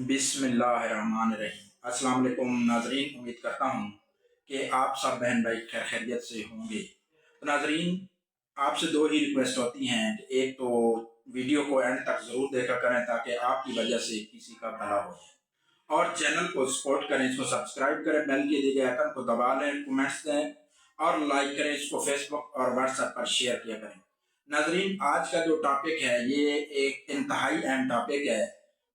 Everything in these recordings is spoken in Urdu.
بسم اللہ الرحمن الرحیم۔ السلام علیکم ناظرین، امید کرتا ہوں کہ آپ سب بہن بھائی خیر خیریت سے ہوں گے۔ تو ناظرین، آپ سے دو ہی ریکویسٹ ہوتی ہیں کہ ایک تو ویڈیو کو اینڈ تک ضرور دیکھا کریں تاکہ آپ کی وجہ سے کسی کا بھلا ہو جائے، اور چینل کو سپورٹ کریں، اس کو سبسکرائب کریں، بیل کے دیے گئے آئیکن کو دبا لیں، کمنٹس دیں اور لائک کریں، اس کو فیس بک اور واٹس ایپ پر شیئر کیا کریں۔ ناظرین، آج کا جو ٹاپک ہے یہ ایک انتہائی اہم ٹاپک ہے،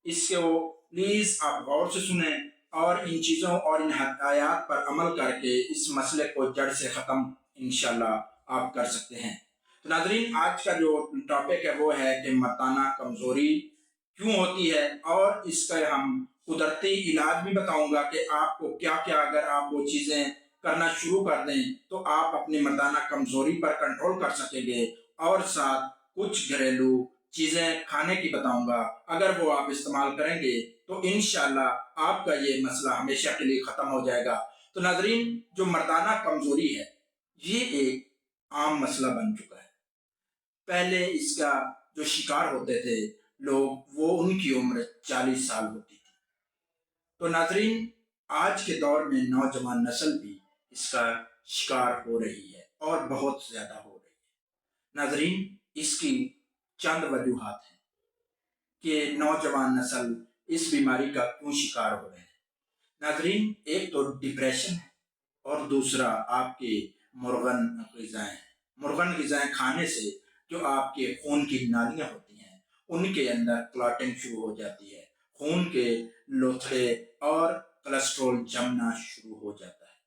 اس کو پلیز آپ غور سے سنیں اور ان چیزوں اور ان ہدایات پر عمل کر کے اس مسئلے کو جڑ سے ختم انشاءاللہ آپ کر سکتے ہیں۔ تو ناظرین، آج کا جو ٹاپک ہے وہ ہے کہ مردانہ کمزوری کیوں ہوتی ہے، اور اس کا ہم قدرتی علاج بھی بتاؤں گا کہ آپ کو کیا کیا اگر آپ وہ چیزیں کرنا شروع کر دیں تو آپ اپنی مردانہ کمزوری پر کنٹرول کر سکیں گے، اور ساتھ کچھ گھریلو چیزیں کھانے کی بتاؤں گا، اگر وہ آپ استعمال کریں گے تو انشاءاللہ آپ کا یہ مسئلہ ہمیشہ کے لیے ختم ہو جائے گا۔ تو ناظرین، جو مردانہ کمزوری ہے یہ ایک عام مسئلہ بن چکا ہے۔ پہلے اس کا جو شکار ہوتے تھے لوگ، وہ ان کی عمر 40 سال ہوتی تھی۔ تو ناظرین، آج کے دور میں نوجوان نسل بھی اس کا شکار ہو رہی ہے اور بہت زیادہ ہو رہی ہے۔ ناظرین، اس کی چند وجوہات ہیں کہ نوجوان نسل اس بیماری کا کیوں شکار ہو رہے ہیں۔ ناظرین، ایک تو ڈپریشن ہے اور دوسرا آپ کے مرغن غذائیں ہیں۔ مرغن غذائیں کھانے سے جو آپ کے خون کی نالیاں ہوتی ہیں ان کے اندر کلاٹنگ شروع ہو جاتی ہے، خون کے لوتھڑے اور کولیسٹرول جمنا شروع ہو جاتا ہے۔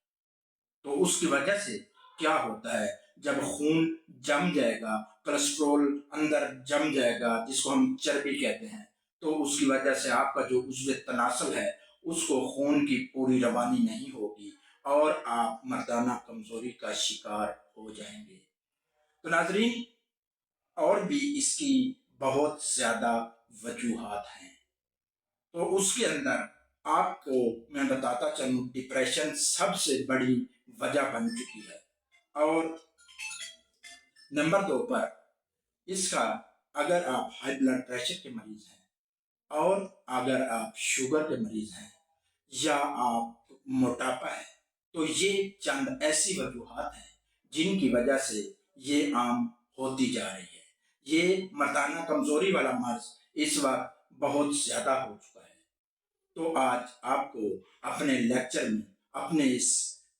تو اس کی وجہ سے کیا ہوتا ہے، جب خون جم جائے گا، کولیسٹرول اندر جم جائے گا جس کو ہم چربی کہتے ہیں، تو اس کی وجہ سے آپ کا جو عضو تناسل ہے اس کو خون کی پوری روانی نہیں ہوگی اور آپ مردانہ کمزوری کا شکار ہو جائیں گے۔ تو ناظرین، اور بھی اس کی بہت زیادہ وجوہات ہیں، تو اس کے اندر آپ کو میں بتاتا چلوں، ڈپریشن سب سے بڑی وجہ بن چکی ہے، اور نمبر 2 پر اس کا اگر آپ ہائی بلڈ پریشر کے مریض ہیں، اور اگر آپ شوگر کے مریض ہیں، یا آپ موٹاپا ہے، تو یہ چند ایسی وجوہات ہیں جن کی وجہ سے یہ عام ہوتی جا رہی ہے۔ یہ مردانہ کمزوری والا مرض اس وقت بہت زیادہ ہو چکا ہے۔ تو آج آپ کو اپنے لیکچر میں، اپنے اس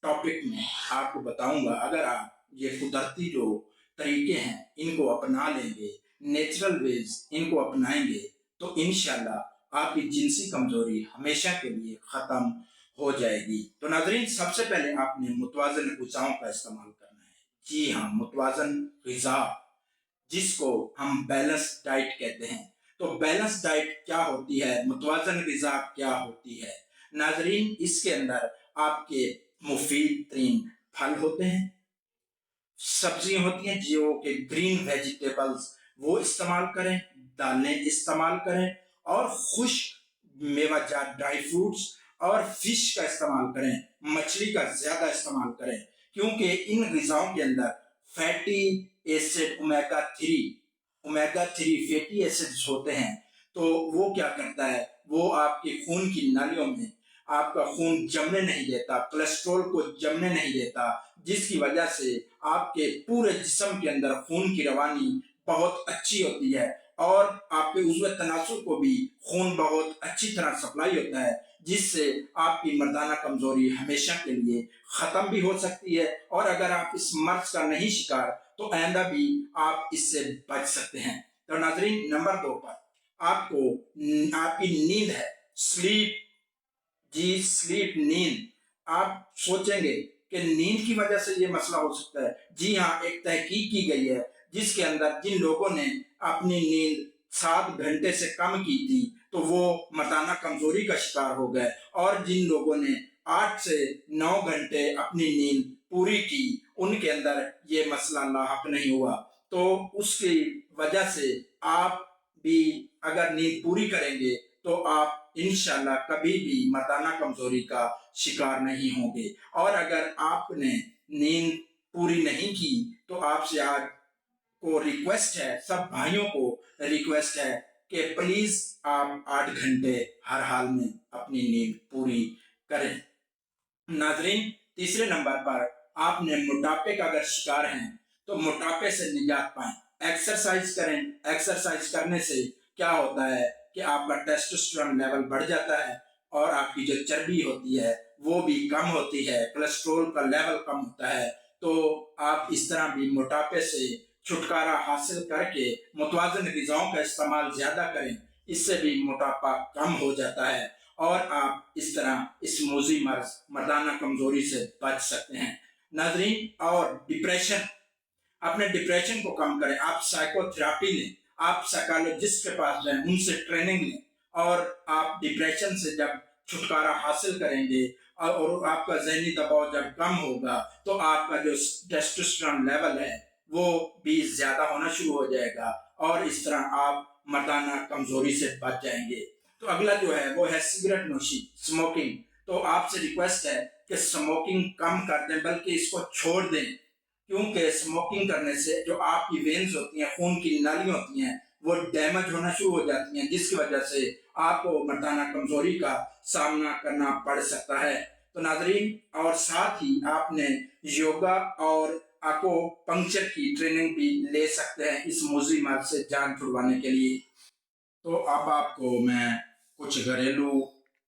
ٹاپک میں آپ کو بتاؤں گا، اگر آپ یہ قدرتی جو طریقے ہیں ان کو اپنا لیں گے، نیچرل ویز ان کو اپنائیں گے، تو انشاءاللہ آپ کی جنسی کمزوری ہمیشہ کے لیے ختم ہو جائے گی۔ تو ناظرین، سب سے پہلے آپ نے متوازن غذاؤں کا استعمال کرنا ہے۔ جی ہاں، متوازن غذا، جس کو ہم بیلنس ڈائٹ کہتے ہیں۔ تو بیلنس ڈائٹ کیا ہوتی ہے، متوازن غذا کیا ہوتی ہے؟ ناظرین، اس کے اندر آپ کے مفید ترین پھل ہوتے ہیں، سبزیاں ہوتی ہیں جو کہ گرین ویجیٹیبلز، وہ استعمال کریں، دالیں استعمال کریں، اور خشک میوہ جات ڈرائی فروٹس اور فش کا استعمال کریں، مچھلی کا زیادہ استعمال کریں، کیونکہ ان غذاؤں کے اندر fatty acid omega 3 fatty acids ہوتے ہیں۔ تو وہ کیا کرتا ہے، وہ آپ کے خون کی نالیوں میں آپ کا خون جمنے نہیں دیتا، کولیسٹرول کو جمنے نہیں دیتا، جس کی وجہ سے آپ کے پورے جسم کے اندر خون کی روانی بہت اچھی ہوتی ہے، اور آپ کے عضو تناسل کو بھی خون بہت اچھی طرح سپلائی ہوتا ہے، جس سے آپ کی مردانہ کمزوری ہمیشہ کے لیے ختم بھی ہو سکتی ہے، اور اگر آپ اس مرض کا نہیں شکار تو آئندہ بھی آپ اس سے بچ سکتے ہیں۔ تو ناظرین، نمبر 2 پر آپ کو آپ کی نیند ہے، سلیپ، سلیپ، نیند۔ آپ سوچیں گے کہ نیند کی وجہ سے یہ مسئلہ ہو سکتا ہے۔ جی ہاں، ایک تحقیق کی گئی ہے جس کے اندر جن لوگوں نے اپنی نیند 7 گھنٹے سے کم کی تھی تو وہ مردانہ کمزوری کا شکار ہو گئے، اور جن لوگوں نے 8 سے 9 گھنٹے اپنی نیند پوری کی ان کے اندر یہ مسئلہ لاحق نہیں ہوا۔ تو اس کی وجہ سے آپ بھی اگر نیند پوری کریں گے تو آپ انشاءاللہ کبھی بھی مردانہ کمزوری کا شکار نہیں ہوں گے، اور اگر آپ نے نیند پوری نہیں کی تو آپ سے آج کو ریکویسٹ ہے، سب بھائیوں کو ریکویسٹ ہے کہ پلیز آپ 8 گھنٹے ہر حال میں اپنی نیند پوری کریں۔ ناظرین، تیسرے نمبر پر آپ نے موٹاپے کا اگر شکار ہیں تو موٹاپے سے نجات پائیں۔ ایکسرسائز کریں۔ ایکسرسائز کرنے سے کیا ہوتا ہے کہ آپ کا ٹیسٹوسٹیرون لیول بڑھ جاتا ہے اور آپ کی جو چربی ہوتی ہے وہ بھی کم ہوتی ہے، کولیسٹرول کا لیول کم ہوتا ہے۔ تو آپ اس طرح بھی موٹاپے سے چھٹکارا حاصل کر کے متوازن غذاؤں کا استعمال زیادہ کریں، اس سے بھی موٹاپا کم ہو جاتا ہے اور آپ اس طرح اس موذی مرض مردانہ کمزوری سے بچ سکتے ہیں۔ ناظرین، اور ڈپریشن، اپنے ڈپریشن کو کم کریں۔ آپ سائیکو تھراپی لیں، آپ سائیکالوجسٹ کے پاس جائیں، ان سے ٹریننگ لیں اور آپ ڈپریشن سے جب چھٹکارا حاصل کریں گے اور آپ کا ذہنی دباؤ جب کم ہوگا تو آپ کا جو ٹیسٹوسٹیرون لیول ہے وہ بھی زیادہ ہونا شروع ہو جائے گا اور اس طرح آپ مردانہ کمزوری سے بچ جائیں گے۔ تو اگلا جو ہے وہ ہے سگریٹ نوشی، سموکنگ۔ تو آپ سے ریکویسٹ ہے کہ سموکنگ کم کر دیں، بلکہ اس کو چھوڑ دیں، کیونکہ سموکنگ کرنے سے جو آپ کی وینز ہوتی ہیں، خون کی نالیاں ہوتی ہیں، وہ ڈیمیج ہونا شروع ہو جاتی ہیں، جس کی وجہ سے آپ کو مردانہ کمزوری کا سامنا کرنا پڑ سکتا ہے۔ تو ناظرین، اور ساتھ ہی آپ نے یوگا اور آکو پنکچر کی ٹریننگ بھی لے سکتے ہیں اس موذی مرض سے جان چھڑوانے کے لیے۔ تو اب آپ کو میں کچھ گھریلو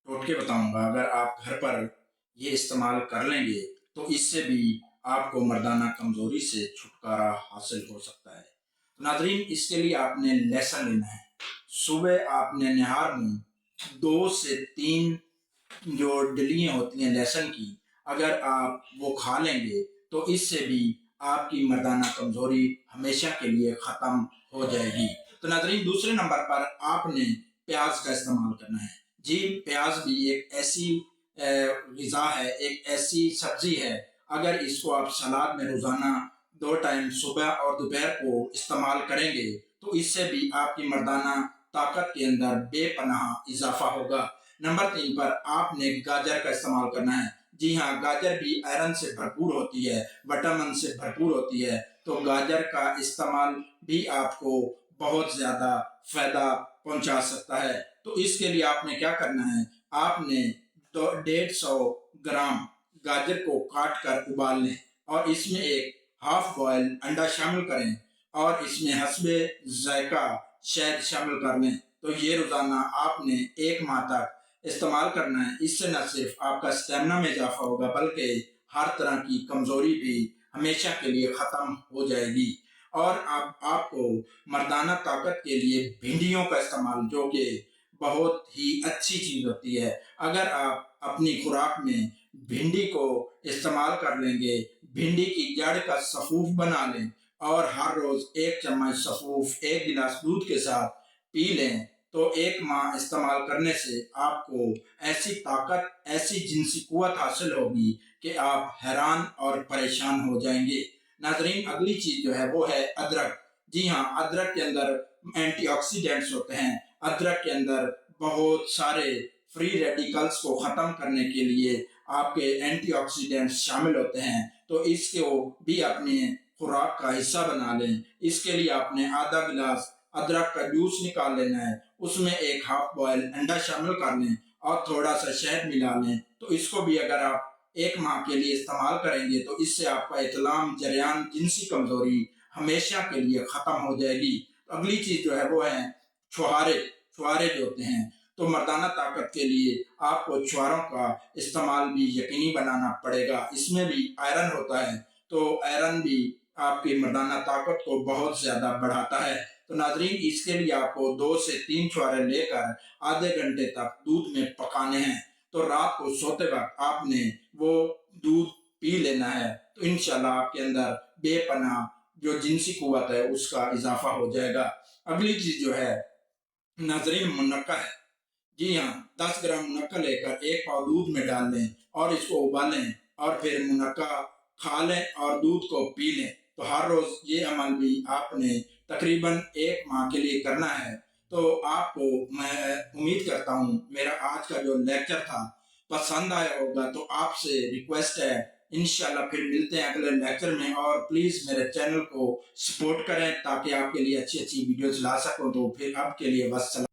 ٹوٹکے بتاؤں گا، اگر آپ گھر پر یہ استعمال کر لیں گے تو اس سے بھی آپ کو مردانہ کمزوری سے چھٹکارا حاصل ہو سکتا ہے۔ ناظرین، اس کے لیے آپ نے لہسن لینا ہے۔ صبح آپ نے نہار میں 2 سے 3 جو ڈلیاں ہوتی ہیں لہسن کی، اگر آپ وہ کھا لیں گے تو اس سے بھی آپ کی مردانہ کمزوری ہمیشہ کے لیے ختم ہو جائے گی۔ تو ناظرین، دوسرے نمبر پر آپ نے پیاز کا استعمال کرنا ہے۔ جی، پیاز بھی ایک ایسی غذا ہے، ایک ایسی سبزی ہے، اگر اس کو آپ سلاد میں روزانہ 2 ٹائم صبح اور دوپہر کو استعمال کریں گے تو اس سے بھی آپ کی مردانہ طاقت کے اندر بے پناہ اضافہ ہوگا۔ نمبر 3 پر آپ نے گاجر کا استعمال کرنا ہے۔ جی ہاں، گاجر بھی آئرن سے بھرپور ہوتی ہے، وٹامن سے بھرپور ہوتی ہے، تو گاجر کا استعمال بھی آپ کو بہت زیادہ فائدہ پہنچا سکتا ہے۔ تو اس کے لیے آپ نے کیا کرنا ہے، آپ نے 150 گرام گاجر کو کاٹ کر ابال لیں اور اس میں ایک ہاف بوائل انڈا شامل کریں اور اس میں حسب ذائقہ شہد شامل کر لیں۔ تو یہ روزانہ آپ نے 1 ماہ تک استعمال کرنا ہے۔ اس سے نہ صرف آپ کا اسٹیمنا میں اضافہ ہوگا بلکہ ہر طرح کی کمزوری بھی ہمیشہ کے لیے ختم ہو جائے گی۔ اور اب آپ کو مردانہ طاقت کے لیے بھنڈیوں کا استعمال، جو کہ بہت ہی اچھی چیز ہوتی ہے، اگر آپ اپنی خوراک میں بھنڈی کو استعمال کر لیں گے، بھنڈی کی جڑ کا سفوف بنا لیں اور ہر روز 1 چمچ سفوف 1 گلاس دودھ کے ساتھ پی لیں تو 1 ماہ استعمال کرنے سے آپ کو ایسی طاقت، ایسی جنسی قوت حاصل ہوگی کہ آپ حیران اور پریشان ہو جائیں گے۔ ناظرین، اگلی چیز جو ہے وہ ہے ادرک۔ جی ہاں، ادرک کے اندر اینٹی آکسیڈنٹس ہوتے ہیں۔ ادرک کے اندر بہت سارے فری ریڈیکلز کو ختم کرنے کے لیے آپ کے اینٹی آکسیڈنٹس شامل ہوتے ہیں، تو اس کو بھی اپنے خوراک کا حصہ بنا لیں۔ اس کے لیے آپ نے آدھا گلاس ادرک کا جوس نکال لینا ہے، اس میں ایک ہاف بوائل انڈا شامل کر لیں اور تھوڑا سا شہد ملا لیں۔ تو اس کو بھی اگر آپ 1 ماہ کے لیے استعمال کریں گے تو اس سے آپ کا اطلام، جریان، جنسی کمزوری ہمیشہ کے لیے ختم ہو جائے گی۔ اگلی چیز جو ہے وہ ہے چھوہارے۔ چھوہارے جو ہوتے ہیں، تو مردانہ طاقت کے لیے آپ کو چھوہاروں کا استعمال بھی یقینی بنانا پڑے گا۔ اس میں بھی آئرن ہوتا ہے، تو آئرن بھی آپ کی مردانہ طاقت کو بہت زیادہ بڑھاتا ہے۔ تو ناظرین، اس کے لیے آپ کو 2 سے 3 چھوہارے لے کر آدھے گھنٹے تک دودھ میں پکانے ہیں، تو رات کو سوتے وقت آپ نے وہ دودھ پی لینا ہے، تو انشاءاللہ آپ کے اندر بے پناہ جو جنسی قوت ہے اس کا اضافہ ہو جائے گا۔ اگلی چیز جو ہے ناظرین، منقع ہے۔ جی ہاں، 10 گرام منقع لے کر 1 پاؤ دودھ میں ڈال دیں اور اس کو ابالیں اور پھر منقع کھا لیں اور دودھ کو پی لیں۔ تو ہر روز یہ عمل بھی آپ نے تقریباً 1 ماہ کے لیے کرنا ہے۔ تو آپ کو میں امید کرتا ہوں میرا آج کا جو لیکچر تھا پسند آیا ہوگا، تو آپ سے ریکویسٹ ہے انشاءاللہ پھر ملتے ہیں اگلے لیکچر میں، اور پلیز میرے چینل کو سپورٹ کریں تاکہ آپ کے لیے اچھی اچھی ویڈیوز لا سکوں. تو پھر آپ کے لیے والسلام.